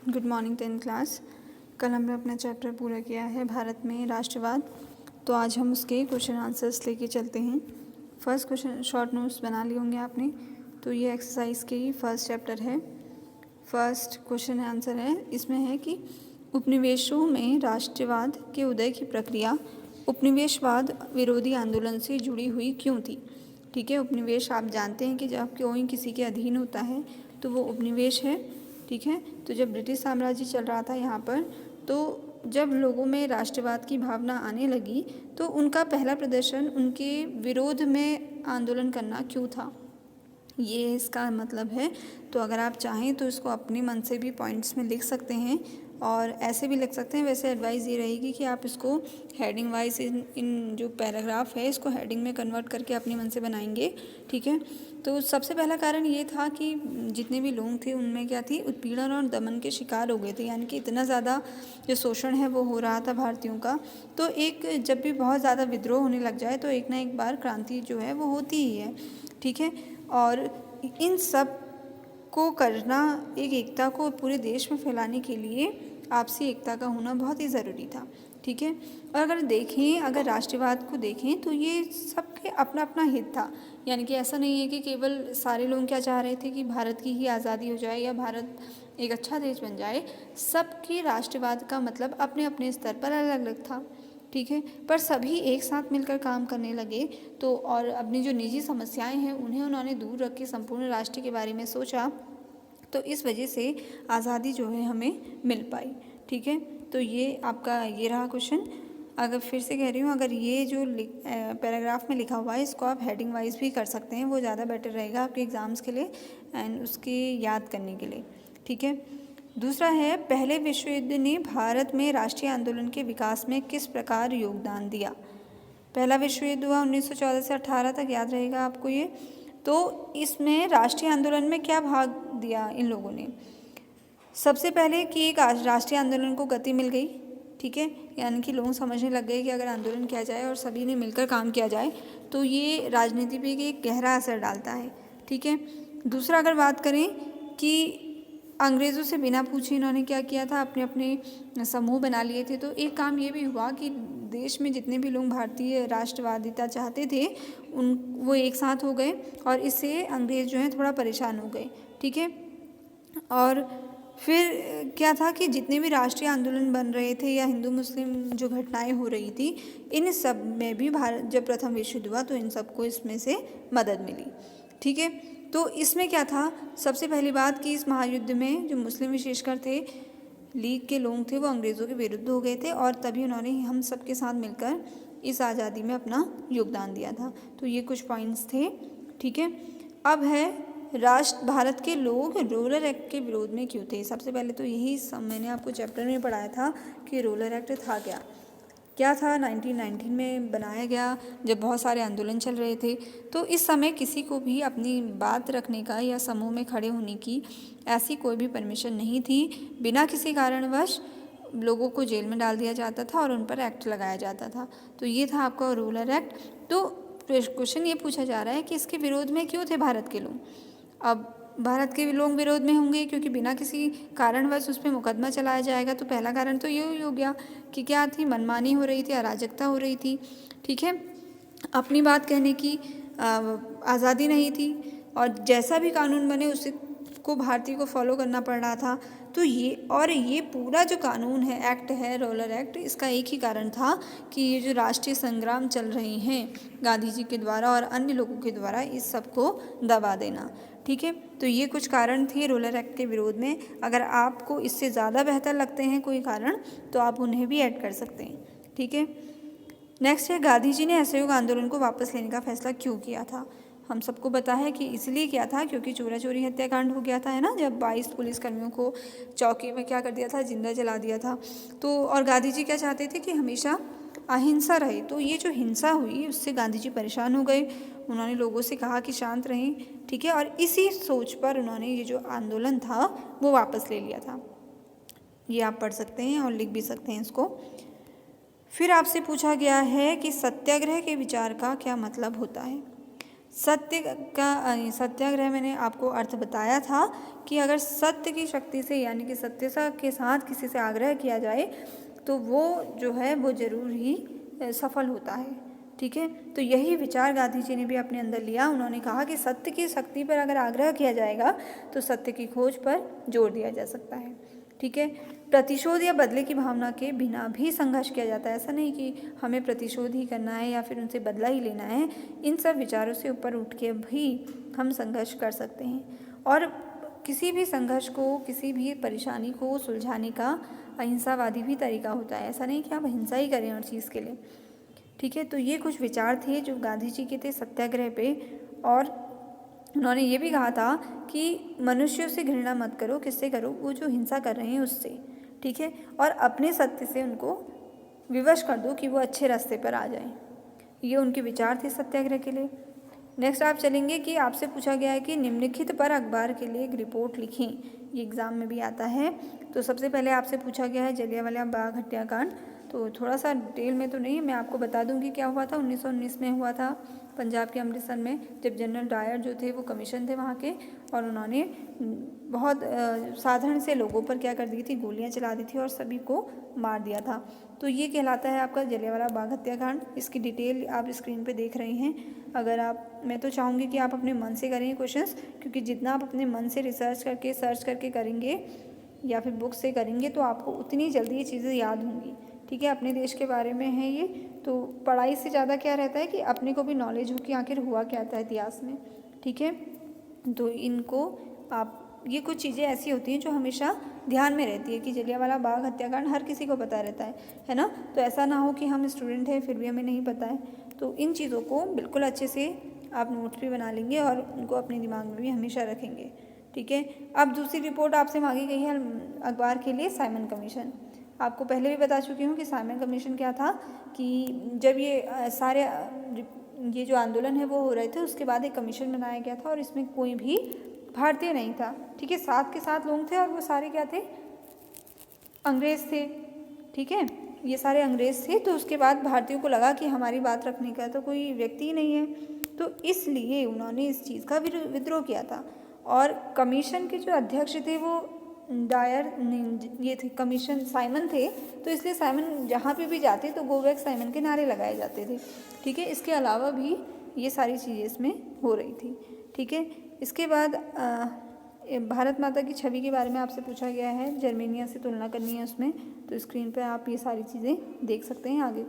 Good morning 10th class. कल हमने अपना चैप्टर पूरा किया है भारत में राष्ट्रवाद। तो आज हम उसके क्वेश्चन आंसर्स लेके चलते हैं। फर्स्ट क्वेश्चन शॉर्ट नोट्स बना लिए होंगे आपने। तो ये एक्सरसाइज के ही फर्स्ट चैप्टर है। फर्स्ट क्वेश्चन आंसर है, इसमें है कि उपनिवेशों में राष्ट्रवाद के उदय की प्रक्रिया उपनिवेशवाद विरोधी आंदोलन से जुड़ी हुई क्यों थी। ठीक है, उपनिवेश आप जानते हैं कि जब कोई किसी के अधीन होता है तो वो उपनिवेश है। ठीक है, तो जब ब्रिटिश साम्राज्य चल रहा था यहाँ पर, तो जब लोगों में राष्ट्रवाद की भावना आने लगी तो उनका पहला प्रदर्शन उनके विरोध में आंदोलन करना क्यों था, ये इसका मतलब है। तो अगर आप चाहें तो इसको अपने मन से भी पॉइंट्स में लिख सकते हैं और ऐसे भी लिख सकते हैं। वैसे एडवाइस ये रहेगी कि आप इसको हेडिंग वाइज इन जो पैराग्राफ है इसको हेडिंग में कन्वर्ट करके अपने मन से बनाएंगे। ठीक है, तो सबसे पहला कारण ये था कि जितने भी लोग थे उनमें क्या थी, उत्पीड़न और दमन के शिकार हो गए थे। यानी कि इतना ज़्यादा जो शोषण है वो हो रहा था भारतीयों का। तो एक जब भी बहुत ज़्यादा विद्रोह होने लग जाए तो एक ना एक बार क्रांति जो है वो होती ही है। ठीक है, और इन सब को करना, एक एकता को पूरे देश में फैलाने के लिए आपसी एकता का होना बहुत ही ज़रूरी था। ठीक है, और अगर देखें, अगर राष्ट्रवाद को देखें तो ये सबके अपना अपना हित था। यानी कि ऐसा नहीं है कि केवल सारे लोग क्या चाह रहे थे कि भारत की ही आज़ादी हो जाए या भारत एक अच्छा देश बन जाए। सबके राष्ट्रवाद का मतलब अपने अपने स्तर पर अलग अलग था। ठीक है, पर सभी एक साथ मिलकर काम करने लगे तो, और अपनी जो निजी समस्याएं हैं उन्हें उन्होंने दूर रख के संपूर्ण राष्ट्र के बारे में सोचा। तो इस वजह से आज़ादी जो है हमें मिल पाई। ठीक है, तो ये आपका ये रहा क्वेश्चन। अगर फिर से कह रही हूँ, अगर ये जो पैराग्राफ में लिखा हुआ है इसको आप हेडिंग वाइज भी कर सकते हैं, वो ज़्यादा बेटर रहेगा आपके एग्ज़ाम्स के लिए एंड उसके याद करने के लिए। ठीक है, दूसरा है, पहले विश्व युद्ध ने भारत में राष्ट्रीय आंदोलन के विकास में किस प्रकार योगदान दिया। पहला विश्व युद्ध हुआ 1914 से 18 तक, याद रहेगा आपको ये। तो इसमें राष्ट्रीय आंदोलन में क्या भाग दिया इन लोगों ने। सबसे पहले कि एक राष्ट्रीय आंदोलन को गति मिल गई। ठीक है, यानी कि लोग समझने लग गए कि अगर आंदोलन किया जाए और सभी ने मिलकर काम किया जाए तो ये राजनीति पे एक गहरा असर डालता है। ठीक है, दूसरा अगर बात करें कि अंग्रेज़ों से बिना पूछे इन्होंने क्या किया था, अपने अपने समूह बना लिए थे। तो एक काम ये भी हुआ कि देश में जितने भी लोग भारतीय राष्ट्रवादिता चाहते थे वो एक साथ हो गए और इससे अंग्रेज़ जो हैं थोड़ा परेशान हो गए। ठीक है, और फिर क्या था कि जितने भी राष्ट्रीय आंदोलन बन रहे थे या हिंदू मुस्लिम जो घटनाएं हो रही थी, इन सब में भी भारत जब प्रथम विश्व युद्ध हुआ तो इन सबको इसमें से मदद मिली। ठीक है, तो इसमें क्या था, सबसे पहली बात कि इस महायुद्ध में जो मुस्लिम विशेषकर थे, लीग के लोग थे, वो अंग्रेज़ों के विरुद्ध हो गए थे और तभी उन्होंने हम सब के साथ मिलकर इस आज़ादी में अपना योगदान दिया था। तो ये कुछ पॉइंट्स थे। ठीक है, अब है भारत के लोग रोलर एक्ट के विरोध में क्यों थे। सबसे पहले तो यही मैंने आपको चैप्टर में पढ़ाया था कि रोलर एक्ट था क्या था। 1919 में बनाया गया जब बहुत सारे आंदोलन चल रहे थे। तो इस समय किसी को भी अपनी बात रखने का या समूह में खड़े होने की ऐसी कोई भी परमिशन नहीं थी। बिना किसी कारणवश लोगों को जेल में डाल दिया जाता था और उन पर एक्ट लगाया जाता था। तो ये था आपका रोलर एक्ट। तो क्वेश्चन ये पूछा जा रहा है कि इसके विरोध में क्यों थे भारत के लोग। अब भारत के लोग विरोध में होंगे क्योंकि बिना किसी कारणवश उस पर मुकदमा चलाया जाएगा। तो पहला कारण तो ये हो गया कि क्या थी, मनमानी हो रही थी, अराजकता हो रही थी। ठीक है, अपनी बात कहने की आज़ादी नहीं थी और जैसा भी कानून बने उसे को भारतीय को फॉलो करना पड़ रहा था। तो ये पूरा जो कानून है, एक्ट है, रोलर एक्ट, इसका एक ही कारण था कि ये जो राष्ट्रीय संग्राम चल रहे हैं गांधी जी के द्वारा और अन्य लोगों के द्वारा, इस सब को दबा देना। ठीक है, तो ये कुछ कारण थे रोलर एक्ट के विरोध में। अगर आपको इससे ज़्यादा बेहतर लगते हैं कोई कारण तो आप उन्हें भी ऐड कर सकते हैं। ठीक है, नेक्स्ट है, गांधी जी ने असहयोग आंदोलन को वापस लेने का फैसला क्यों किया था। हम सबको पता है कि इसलिए किया था क्योंकि चोरा चोरी हत्याकांड हो गया था, है ना, जब 22 पुलिसकर्मियों को चौकी में क्या कर दिया था, जिंदा जला दिया था। तो और गांधी जी क्या चाहते थे कि हमेशा अहिंसा रहे। तो ये जो हिंसा हुई उससे गांधी जी परेशान हो गए। उन्होंने लोगों से कहा कि शांत रहें। ठीक है, और इसी सोच पर उन्होंने ये जो आंदोलन था वो वापस ले लिया था। ये आप पढ़ सकते हैं और लिख भी सकते हैं इसको। फिर आपसे पूछा गया है कि सत्याग्रह के विचार का क्या मतलब होता है। सत्याग्रह मैंने आपको अर्थ बताया था कि अगर सत्य की शक्ति से यानी कि सत्यता के साथ किसी से आग्रह किया जाए तो वो जो है वो ज़रूर ही सफल होता है। ठीक है, तो यही विचार गांधी जी ने भी अपने अंदर लिया। उन्होंने कहा कि सत्य की शक्ति पर अगर आग्रह किया जाएगा तो सत्य की खोज पर जोर दिया जा सकता है। ठीक है, प्रतिशोध या बदले की भावना के बिना भी संघर्ष किया जाता है। ऐसा नहीं कि हमें प्रतिशोध ही करना है या फिर उनसे बदला ही लेना है। इन सब विचारों से ऊपर उठ के भी हम संघर्ष कर सकते हैं और किसी भी संघर्ष को, किसी भी परेशानी को सुलझाने का अहिंसावादी भी तरीका होता है। ऐसा नहीं कि आप हिंसा ही करें हर चीज़ के लिए। ठीक है, तो ये कुछ विचार थे जो गांधी जी के थे सत्याग्रह पे। और उन्होंने ये भी कहा था कि मनुष्यों से घृणा मत करो। किससे करो? वो जो हिंसा कर रहे हैं उससे। ठीक है, और अपने सत्य से उनको विवश कर दो कि वो अच्छे रास्ते पर आ जाएं। ये उनके विचार थे सत्याग्रह के लिए। नेक्स्ट आप चलेंगे कि आपसे पूछा गया है कि निम्नलिखित पर अखबार के लिए एक रिपोर्ट लिखें। ये एग्ज़ाम में भी आता है। तो सबसे पहले आपसे पूछा गया है जलियांवाला बाग हत्याकांड। तो थोड़ा सा डिटेल में तो नहीं, मैं आपको बता दूंगी क्या हुआ था। 1919 में हुआ था पंजाब के अमृतसर में, जब जनरल डायर जो थे वो कमीशन थे वहाँ के, और उन्होंने बहुत साधारण से लोगों पर क्या कर दी थी, गोलियाँ चला दी थी और सभी को मार दिया था। तो ये कहलाता है आपका जलियांवाला बाग हत्याकांड। इसकी डिटेल आप स्क्रीन पे देख रहे हैं। अगर आप, मैं तो चाहूँगी कि आप अपने मन से करें क्वेश्चंस, क्योंकि जितना आप अपने मन से रिसर्च करके सर्च करके करेंगे या फिर बुक से करेंगे तो आपको उतनी जल्दी ये चीज़ें याद होंगी। ठीक है, अपने देश के बारे में है ये, तो पढ़ाई से ज़्यादा क्या रहता है कि अपने को भी नॉलेज हो कि आखिर हुआ क्या था इतिहास में। ठीक है, तो इनको आप, ये कुछ चीज़ें ऐसी होती हैं जो हमेशा ध्यान में रहती है कि जलियांवाला बाग हत्याकांड हर किसी को पता रहता है ना। तो ऐसा ना हो कि हम स्टूडेंट हैं फिर भी हमें नहीं पता है। तो इन चीज़ों को बिल्कुल अच्छे से आप नोट्स भी बना लेंगे और उनको अपने दिमाग में भी हमेशा रखेंगे। ठीक है, अब दूसरी रिपोर्ट आपसे मांगी गई है अखबार के लिए, साइमन कमीशन। आपको पहले भी बता चुकी हूँ कि साइमन कमीशन क्या था कि जब ये सारे ये जो आंदोलन है वो हो रहे थे, उसके बाद एक कमीशन बनाया गया था और इसमें कोई भी भारतीय नहीं था। ठीक है, 7 के 7 लोग थे और वो सारे क्या थे, अंग्रेज़ थे। ठीक है, ये सारे अंग्रेज़ थे। तो उसके बाद भारतीयों को लगा कि हमारी बात रखने का तो कोई व्यक्ति ही नहीं है, तो इसलिए उन्होंने इस चीज़ का विद्रोह किया था। और कमीशन के जो अध्यक्ष थे वो डायर ये थे, कमीशन साइमन थे। तो इसलिए साइमन जहाँ पे भी जाते तो गो बैक साइमन के नारे लगाए जाते थे। ठीक है, इसके अलावा भी ये सारी चीज़ें इसमें हो रही थी। ठीक है, इसके बाद भारत माता की छवि के बारे में आपसे पूछा गया है, जर्मेनिया से तुलना करनी है उसमें। तो स्क्रीन पे आप ये सारी चीज़ें देख सकते हैं। आगे